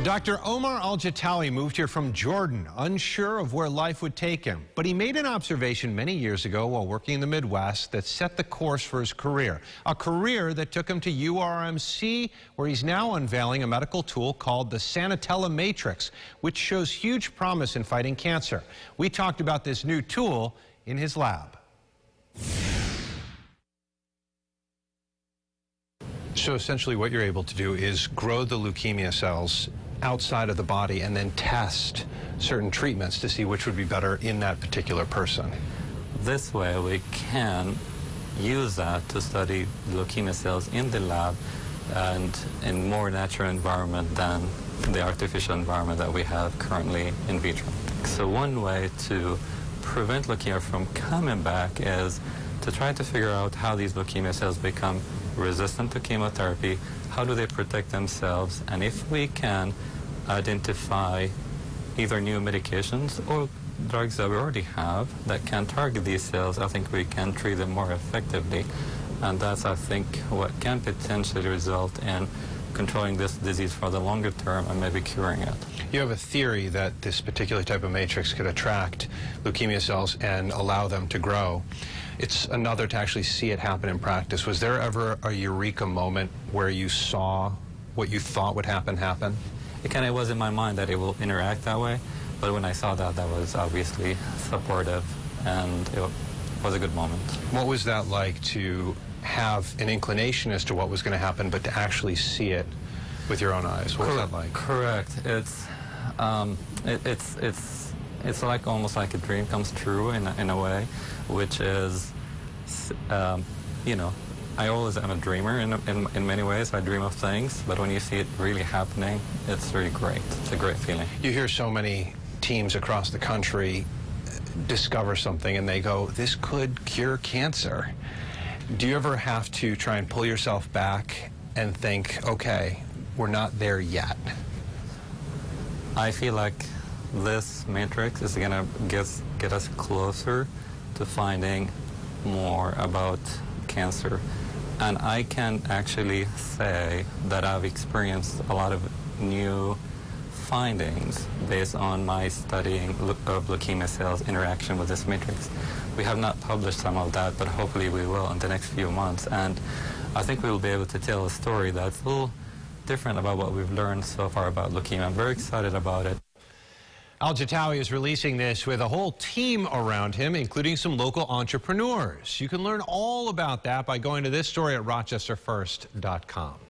Dr. Omar Aljitawi moved here from Jordan, unsure of where life would take him. But he made an observation many years ago while working in the Midwest that set the course for his career. A career that took him to URMC, where he's now unveiling a medical tool called the Sanatella Matrix, which shows huge promise in fighting cancer. We talked about this new tool in his lab. So essentially what you're able to do is grow the leukemia cells outside of the body and then test certain treatments to see which would be better in that particular person. This way we can use that to study leukemia cells in the lab and in more natural environment than the artificial environment that we have currently in vitro. So one way to prevent leukemia from coming back is to try to figure out how these leukemia cells become resistant to chemotherapy, how do they protect themselves, and if we can identify either new medications or drugs that we already have that can target these cells, I think we can treat them more effectively. And that's, I think, what can potentially result in controlling this disease for the longer term and maybe curing it. You have a theory that this particular type of matrix could attract leukemia cells and allow them to grow. It's another to actually see it happen in practice. Was there ever a eureka moment where you saw what you thought would happen? It kind of was in my mind that it will interact that way, but when I saw that, that was obviously supportive, and it was a good moment. What was that like to have an inclination as to what was going to happen, but to actually see it with your own eyes? What was that like? Correct. It's like almost like a dream comes true in a way, which is, you know, I always am a dreamer in many ways. I dream of things, but when you see it really happening, it's really great. It's a great feeling. You hear so many teams across the country discover something and they go, this could cure cancer. Do you ever have to try and pull yourself back and think, okay, we're not there yet? I feel like this matrix is going to get us closer to finding more about cancer. And I can actually say that I've experienced a lot of new findings based on my studying of leukemia cells interaction with this matrix. We have not published some of that, but hopefully we will in the next few months. And I think we will be able to tell a story that's a little different about what we've learned so far about leukemia. I'm very excited about it. Aljitawi is releasing this with a whole team around him, including some local entrepreneurs. You can learn all about that by going to this story at rochesterfirst.com.